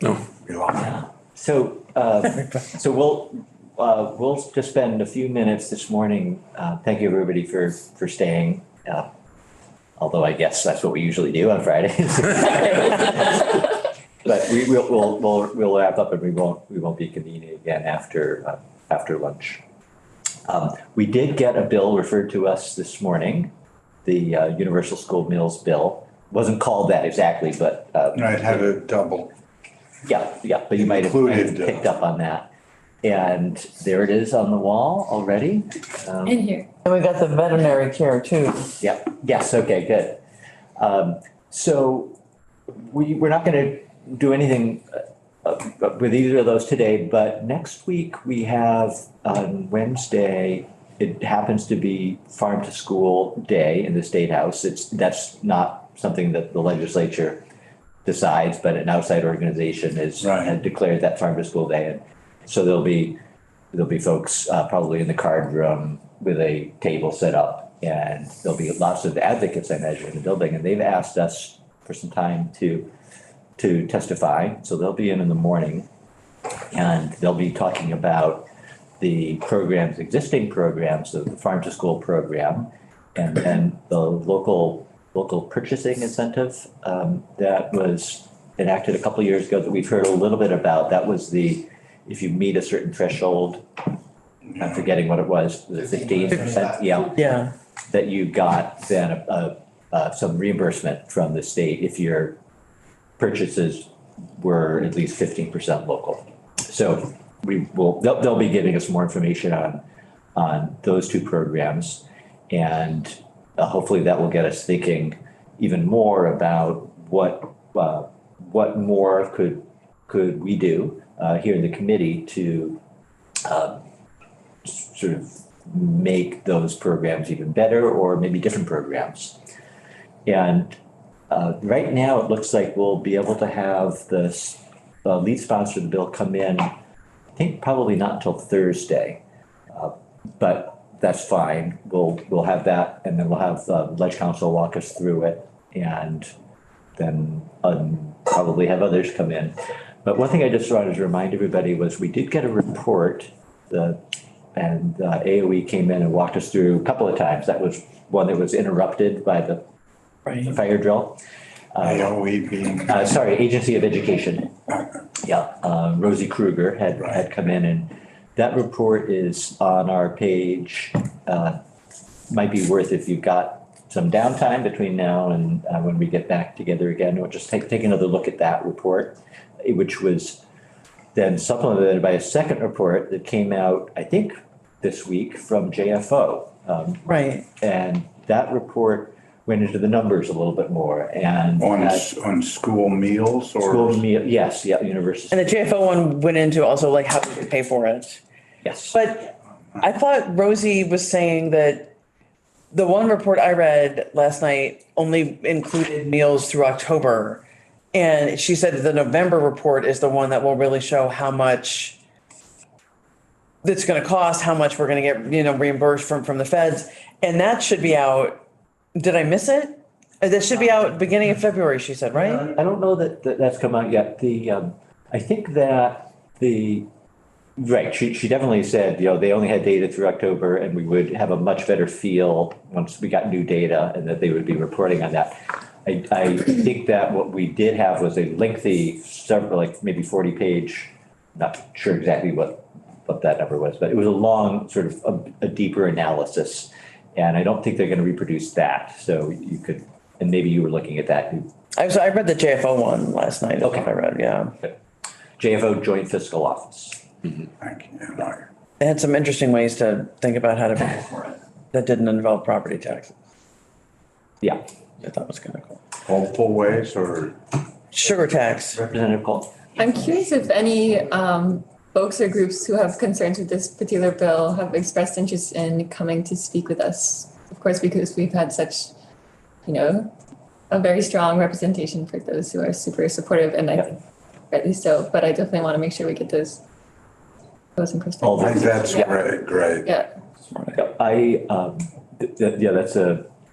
Yeah. So, so we'll just spend a few minutes this morning. Thank you, everybody, for staying. Although I guess that's what we usually do on Fridays. But we'll wrap up and we won't be convening again after lunch. We did get a bill referred to us this morning, the Universal School Meals Bill. Wasn't called that exactly, but. I'd have a double. Yeah, but you might have picked up on that. And there it is on the wall already. In here. And we got the veterinary care too. Yeah, yes, okay, good. So we're not gonna do anything with either of those today, but next week we have on Wednesday, it happens to be Farm to School Day in the State House. That's not something that the legislature decides, but an outside organization has declared that Farm to School Day. And so there'll be folks probably in the card room with a table set up, and there'll be lots of advocates, I imagine, in the building, and they've asked us for some time to testify. So they'll be in the morning, and they'll be talking about the programs, existing programs, so the Farm to School program, and then the local purchasing incentive that was enacted a couple of years ago that we've heard a little bit about. That was if you meet a certain threshold, I'm forgetting what it was 15%? Yeah. That you got then some reimbursement from the state if your purchases were at least 15% local. So they'll be giving us more information on those two programs, and hopefully that will get us thinking even more about what more could we do here in the committee to sort of make those programs even better, or maybe different programs. And right now it looks like we'll be able to have the lead sponsor of the bill come in, I think probably not until Thursday, but that's fine. We'll have that, and then we'll have the Ledge Council walk us through it, and then probably have others come in. But one thing I just wanted to remind everybody was we did get a report, and AOE came in and walked us through a couple of times. That was one that was interrupted by the fire drill. AOE being. Sorry, Agency of Education. Yeah, Rosie Kruger had come in, and that report is on our page. Might be worth, if you've got some downtime between now and when we get back together again, or just take another look at that report, which was then supplemented by a second report that came out, I think, this week from JFO. Right. And that report went into the numbers a little bit more, and on school meals or school meal, yes, yeah, university. And the JFO one went into also like how we could pay for it. Yes. But I thought Rosie was saying that the one report I read last night only included meals through October. And she said that the November report is the one that will really show how much that's going to cost, how much we're going to get, reimbursed from the feds. And that should be out. Did I miss it? That should be out beginning of February, she said, right? I don't know that that's come out yet. I think that right, she definitely said, they only had data through October, and we would have a much better feel once we got new data, and that they would be reporting on that. I think that what we did have was a lengthy, several, like maybe 40-page, not sure exactly what that number was, but it was a long, sort of a deeper analysis. And I don't think they're going to reproduce that. So you could, and maybe you were looking at that. I read the JFO one last night. Okay. I read, yeah. JFO Joint Fiscal Office. Thank you. They had some interesting ways to think about how to pay for it that didn't involve property taxes. Yeah. I thought was kind of cool. Multiple ways or? Sugar tax. Representative Cole. I'm curious if any folks or groups who have concerns with this particular bill have expressed interest in coming to speak with us. Of course, because we've had such, a very strong representation for those who are super supportive, and I think rightly so. But I definitely want to make sure we get those and perspectives. I think that's great. Yeah.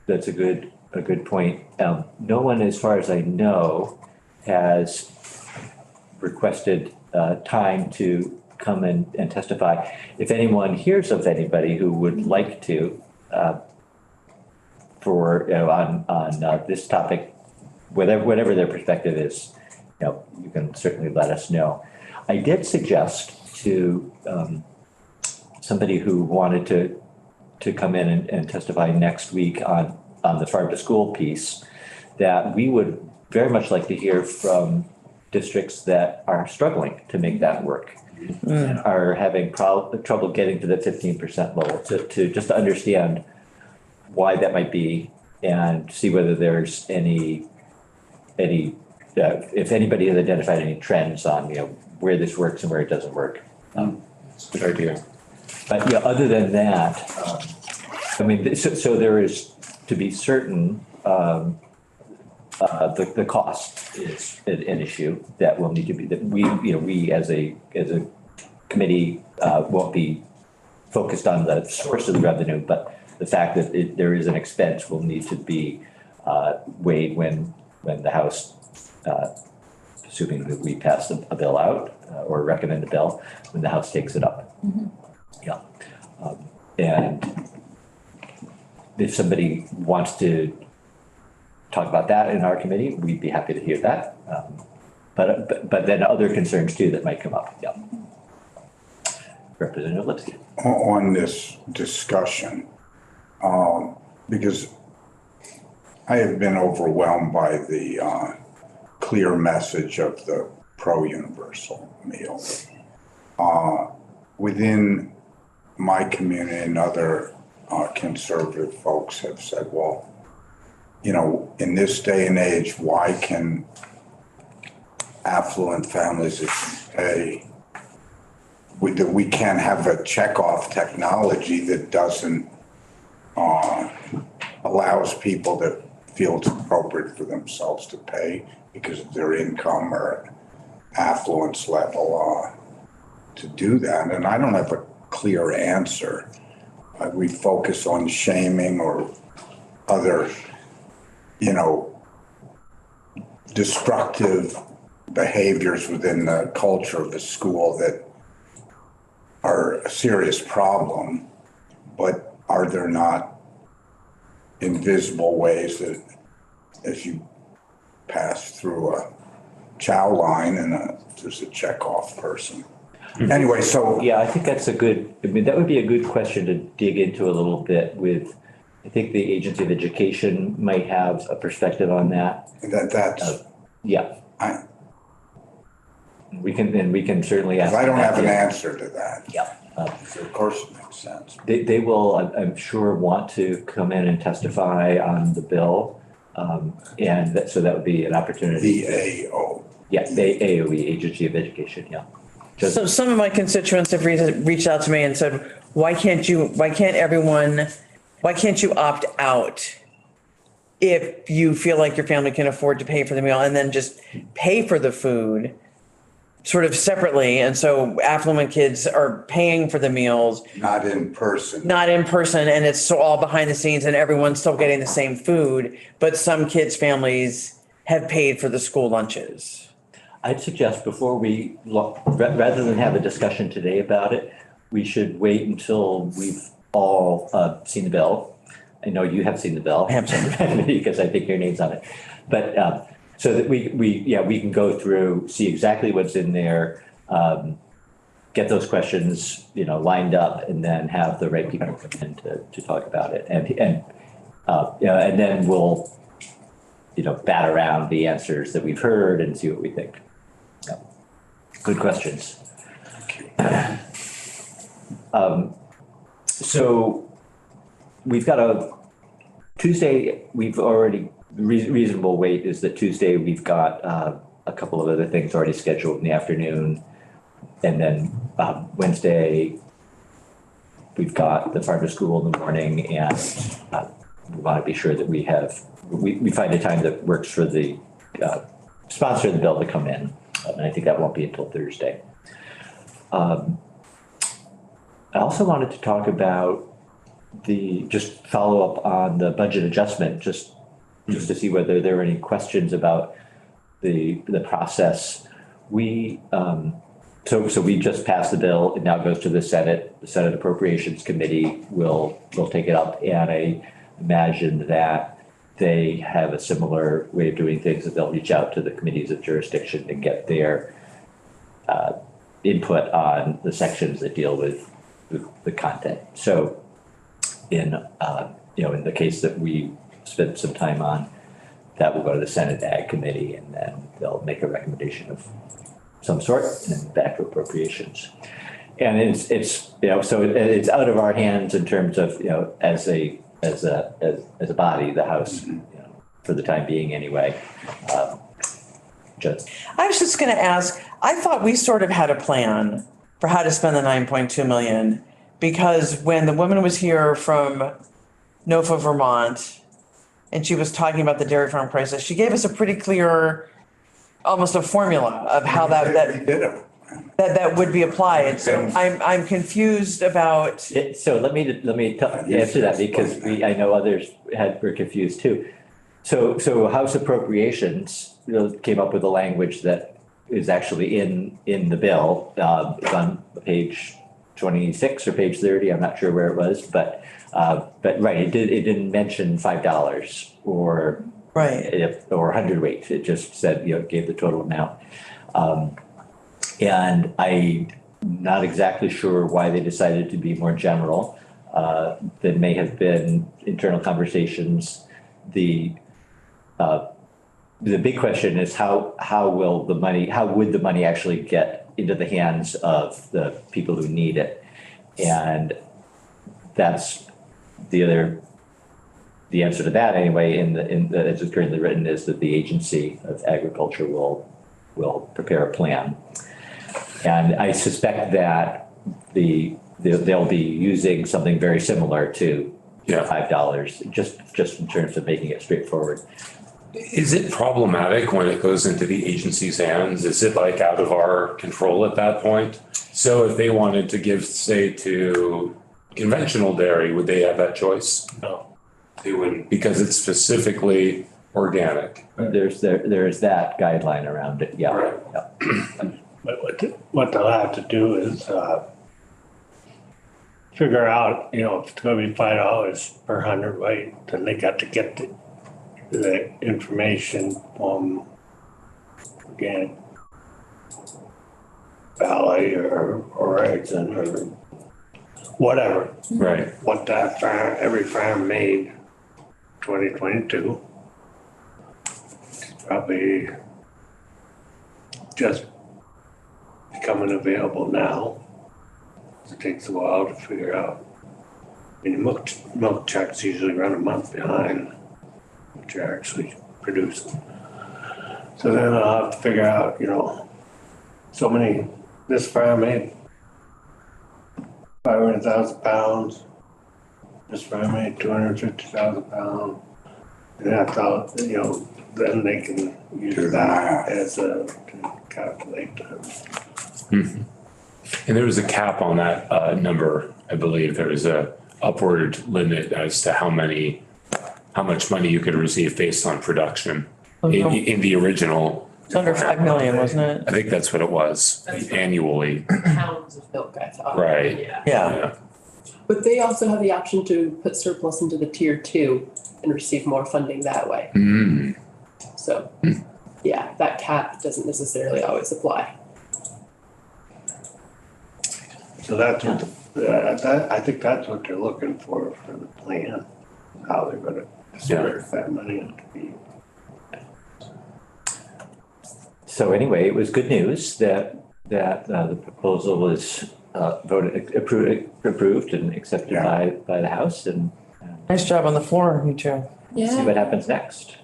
That's a good point. No one, as far as I know, has requested time to come and testify. If anyone hears of anybody who would like to, on this topic, whatever their perspective is, you can certainly let us know. I did suggest to somebody who wanted to come in and testify next week on the farm to school piece, that we would very much like to hear from districts that are struggling to make that work. And are having trouble getting to the 15% level, to just to understand why that might be and see whether there's any if anybody has identified any trends on where this works and where it doesn't work. It's a good idea. But other than that, I mean, so there is, to be certain, the cost is an issue that will need to be, that we as a committee won't be focused on the source of the revenue, but the fact that there is an expense will need to be weighed when the House, assuming that we pass a bill out or recommend a bill, when the House takes it up. Mm-hmm. Yeah. And if somebody wants to talk about that in our committee, we'd be happy to hear that. But then other concerns too that might come up. Yeah. Representative Lipsky. On this discussion, because I have been overwhelmed by the clear message of the pro-universal meal. Within my community and other conservative folks have said, well, in this day and age, why can affluent families pay? We can't have a checkoff technology that doesn't allows people to feel it's appropriate for themselves to pay because of their income or affluence level to do that. And I don't have a clear answer. We focus on shaming or other, destructive behaviors within the culture of the school that are a serious problem, but are there not invisible ways that as you pass through a chow line and there's a checkoff person? Anyway, so. Yeah, I think that's that would be a good question to dig into a little bit with, I think the Agency of Education might have a perspective on that. That's. Yeah. I We can certainly ask. don't have an answer to that. Yeah. So of course it makes sense. They will, I'm sure, want to come in and testify on the bill. So that would be an opportunity. The AO. Yeah, the AOE, Agency of Education, yeah. So some of my constituents have reached out to me and said, why can't you opt out if you feel like your family can afford to pay for the meal and then just pay for the food sort of separately? And so affluent kids are paying for the meals. Not in person. And it's so all behind the scenes and everyone's still getting the same food, but some kids' families have paid for the school lunches. I'd suggest before we rather than have a discussion today about it, we should wait until we've all seen the bill. I know you have seen the bill. I have seen it. Because I think your name's on it. But so that we can go through, see exactly what's in there, get those questions, lined up, and then have the right people come in to talk about it. And then we'll, bat around the answers that we've heard and see what we think. Yeah. Good questions. So we've got a Tuesday, we've already, reasonable wait is that Tuesday we've got a couple of other things already scheduled in the afternoon. And then Wednesday, we've got the farm to school in the morning, and we want to be sure that we find a time that works for the sponsor of the bill to come in. And I think that won't be until Thursday. I also wanted to talk about just follow up on the budget adjustment, just to see whether there are any questions about the process So we just passed the bill. It now goes to the Senate. The Senate Appropriations Committee will take it up. And I imagine that they have a similar way of doing things, that they'll reach out to the committees of jurisdiction and get their input on the sections that deal with the content. So in the case that we spent some time on, that will go to the Senate Ag Committee, and then they'll make a recommendation of some sort and then back to appropriations. And it's so it's out of our hands in terms of, as a body, the House, for the time being anyway. Just I was just going to ask, I thought we sort of had a plan for how to spend the 9.2 million, because when the woman was here from NOFA Vermont and she was talking about the dairy farm crisis, she gave us a pretty clear, almost a formula of how that would be applied. So I'm confused about. So let me answer that, because I know others were confused too. So House Appropriations came up with a language that is actually in the bill. It's on page 26 or page 30. I'm not sure where it was, but right, it didn't mention $5 or Right. or hundredweight. It just said, gave the total amount. And I'm not exactly sure why they decided to be more general. There may have been internal conversations. The big question is how would the money actually get into the hands of the people who need it? And that's the answer to that anyway, as it's currently written, is that the Agency of Agriculture will prepare a plan. And I suspect that they'll be using something very similar to $5, just in terms of making it straightforward. Is it problematic when it goes into the agency's hands? Is it like out of our control at that point? So if they wanted to give, say, to conventional dairy, would they have that choice? No. They wouldn't, because it's specifically organic. There's that guideline around it, yeah. Right. Yeah. But what they'll have to do is figure out, if it's gonna be $5 per hundredweight, then they got to get the information from Organic Valley or Horizon or whatever. Right. What that farm, every farm made 2022. It's probably just becoming available now. It takes a while to figure out. I mean, milk checks usually run a month behind what you're actually producing. So then I'll have to figure out, this farm made 500,000 pounds. This farm made 250,000 pounds. And that's all, then they can use that to calculate that. And there was a cap on that number, I believe. There was a upward limit as to how much money you could receive based on production in the original. It's under 5 million, wasn't it? I think that's what it was annually. Pounds of milk, I thought. Right. Yeah. Yeah. But they also have the option to put surplus into the tier 2 and receive more funding that way. So, yeah, that cap doesn't necessarily always apply. So that's what, I think that's what they're looking for the plan, how they're gonna disperse that money into people. So anyway, it was good news that the proposal was approved and accepted by the House, and Nice job on the floor, you two. see what happens next.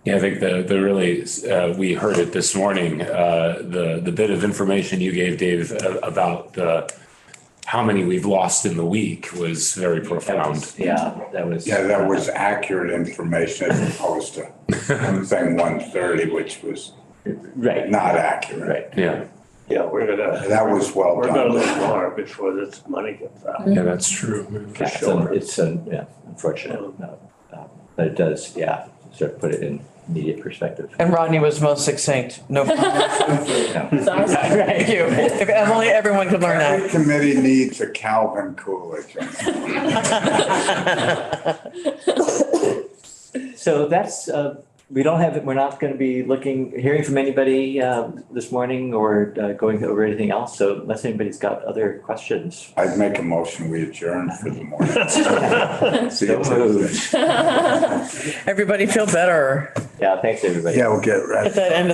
Yeah, I think the really, we heard it this morning, the bit of information you gave, Dave, about how many we've lost in the week was very profound. That was accurate information as opposed to saying 130, which was right, not accurate. right. Yeah, Yeah, we're gonna We're gonna done. lose more before this money gets out. yeah, that's true. For sure. It's unfortunate, but it does, sort of put it in immediate perspective. And Rodney was most succinct. No problem. It's awesome. Thank you. If only everyone could learn Every that. committee needs a Calvin Coolidge. So that's, we don't have, we're not going to be hearing from anybody this morning or going over anything else. So unless anybody's got other questions. I'd make a motion, we adjourn for the morning. See you So moved. Tuesday. Everybody feel better. Yeah, thanks, everybody. Yeah, we'll get ready. At that end of